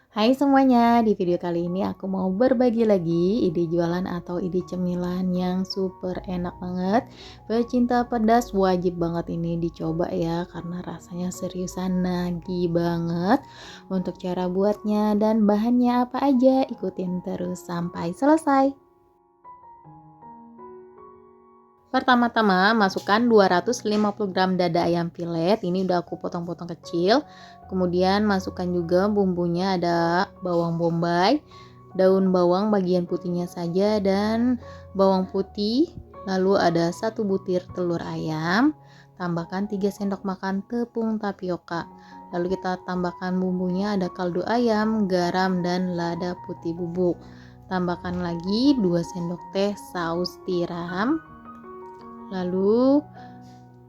Hai semuanya, di video kali ini aku mau berbagi lagi ide jualan atau ide cemilan yang super enak banget. Pecinta pedas wajib banget ini dicoba ya, karena rasanya seriusan nagih banget. Untuk cara buatnya dan bahannya apa aja, ikutin terus sampai selesai. Pertama-tama masukkan 250 gram dada ayam filet, ini udah aku potong-potong kecil. Kemudian masukkan juga bumbunya, ada bawang bombay, daun bawang bagian putihnya saja, dan bawang putih. Lalu ada 1 butir telur ayam, tambahkan 3 sendok makan tepung tapioka. Lalu kita tambahkan bumbunya, ada kaldu ayam, garam, dan lada putih bubuk. Tambahkan lagi 2 sendok teh saus tiram, lalu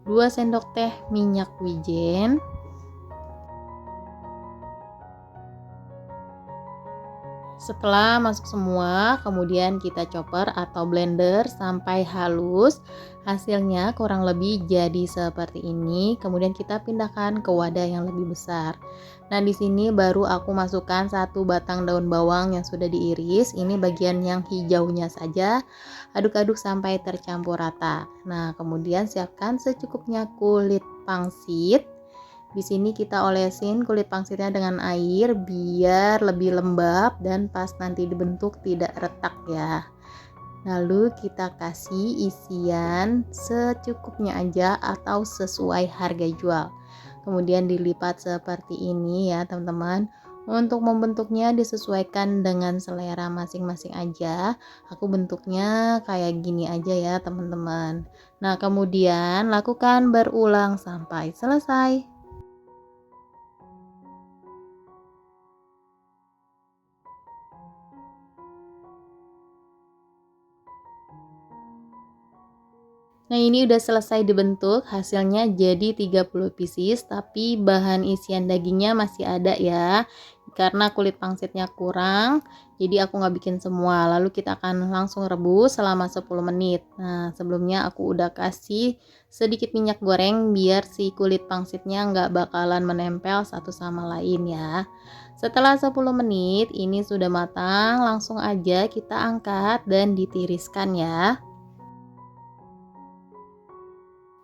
2 sendok teh minyak wijen, setelah masuk semua kemudian kita chopper atau blender sampai halus. Hasilnya kurang lebih jadi seperti ini. Kemudian kita pindahkan ke wadah yang lebih besar. Nah, di sini baru aku masukkan 1 batang daun bawang yang sudah diiris. Ini bagian yang hijaunya saja. Aduk-aduk sampai tercampur rata. Nah, kemudian siapkan secukupnya kulit pangsit. Di sini kita olesin kulit pangsitnya dengan air biar lebih lembab dan pas nanti dibentuk tidak retak ya. Lalu kita kasih isian secukupnya aja atau sesuai harga jual. Kemudian dilipat seperti ini ya teman-teman. Untuk membentuknya disesuaikan dengan selera masing-masing aja. Aku bentuknya kayak gini aja ya teman-teman. Nah, kemudian lakukan berulang sampai selesai. Nah, ini udah selesai dibentuk, hasilnya jadi 30 pieces, tapi bahan isian dagingnya masih ada ya. Karena kulit pangsitnya kurang, jadi aku nggak bikin semua. Lalu kita akan langsung rebus selama 10 menit. Nah, sebelumnya aku udah kasih sedikit minyak goreng biar si kulit pangsitnya nggak bakalan menempel satu sama lain ya. Setelah 10 menit, ini sudah matang, langsung aja kita angkat dan ditiriskan ya.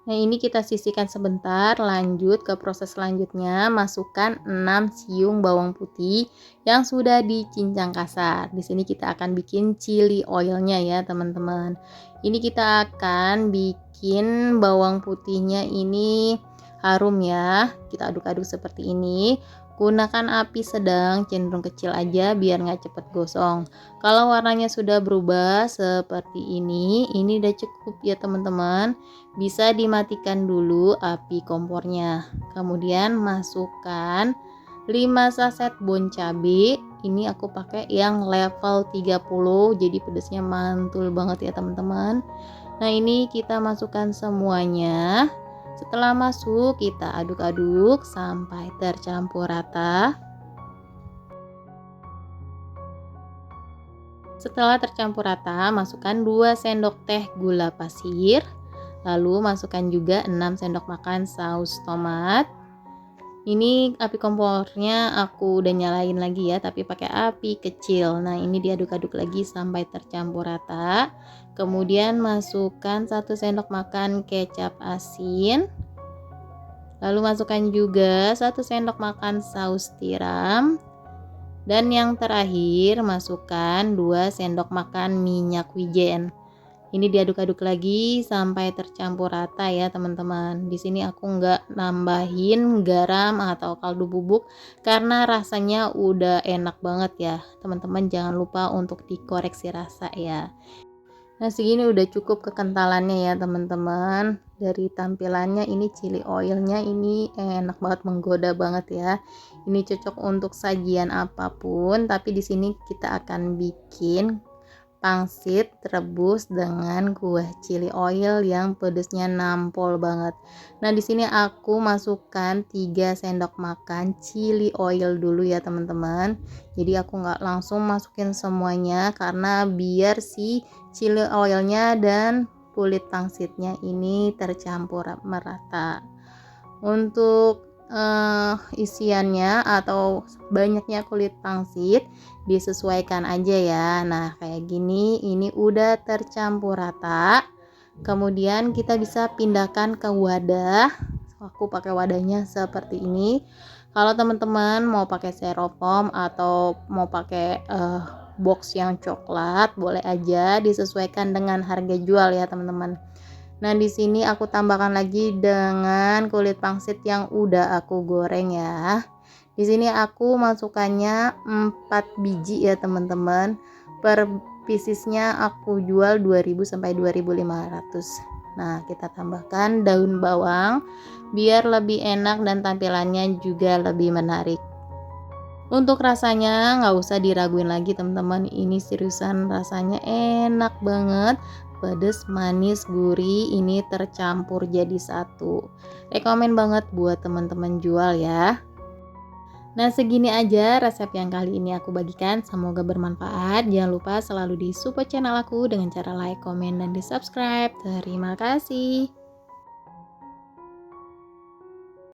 Nah, ini kita sisihkan sebentar, lanjut ke proses selanjutnya. Masukkan 6 siung bawang putih yang sudah dicincang kasar. Di sini kita akan bikin chili oilnya ya, teman-teman. Ini kita akan bikin bawang putihnya ini harum ya. Kita aduk-aduk seperti ini. Gunakan api sedang, cenderung kecil aja biar nggak cepet gosong. Kalau warnanya sudah berubah seperti ini udah cukup ya teman-teman. Bisa dimatikan dulu api kompornya. Kemudian masukkan 5 saset bon cabe. Ini aku pakai yang level 30, jadi pedasnya mantul banget ya teman-teman. Nah, ini kita masukkan semuanya. Setelah masuk, kita aduk-aduk sampai tercampur rata. Setelah tercampur rata, masukkan 2 sendok teh gula pasir. Lalu masukkan juga 6 sendok makan saus tomat. Ini api kompornya aku udah nyalain lagi ya, tapi pakai api kecil. Nah, ini diaduk-aduk lagi sampai tercampur rata. Kemudian masukkan 1 sendok makan kecap asin. Lalu masukkan juga 1 sendok makan saus tiram. Dan yang terakhir masukkan 2 sendok makan minyak wijen. Ini diaduk-aduk lagi sampai tercampur rata ya teman-teman. Di sini aku nggak nambahin garam atau kaldu bubuk karena rasanya udah enak banget ya. Teman-teman jangan lupa untuk dikoreksi rasa ya. Nah, segini udah cukup kekentalannya ya teman-teman. Dari tampilannya ini chili oilnya ini enak banget, menggoda banget ya. Ini cocok untuk sajian apapun, tapi di sini kita akan bikin pangsit rebus dengan kuah chili oil yang pedesnya nampol banget. Nah, di sini aku masukkan 3 sendok makan chili oil dulu ya teman-teman. Jadi aku nggak langsung masukin semuanya karena biar si chili oilnya dan kulit pangsitnya ini tercampur merata. Untuk isiannya atau banyaknya kulit pangsit disesuaikan aja ya. Nah, kayak gini ini udah tercampur rata. Kemudian kita bisa pindahkan ke wadah. Aku pakai wadahnya seperti ini. Kalau teman-teman mau pakai styrofoam atau mau pakai box yang coklat, boleh aja, disesuaikan dengan harga jual ya teman-teman. Nah, di sini aku tambahkan lagi dengan kulit pangsit yang udah aku goreng ya. Di sini aku masukkannya 4 biji ya teman-teman. Per piecesnya aku jual 2000 sampai 2500. Nah, kita tambahkan daun bawang biar lebih enak dan tampilannya juga lebih menarik. Untuk rasanya nggak usah diraguin lagi teman-teman, ini seriusan rasanya enak banget, pedes, manis, gurih, ini tercampur jadi satu. Rekomen banget buat teman-teman jual ya. Nah, segini aja resep yang kali ini aku bagikan, semoga bermanfaat. Jangan lupa selalu di support channel aku dengan cara like, komen, dan di subscribe. Terima kasih.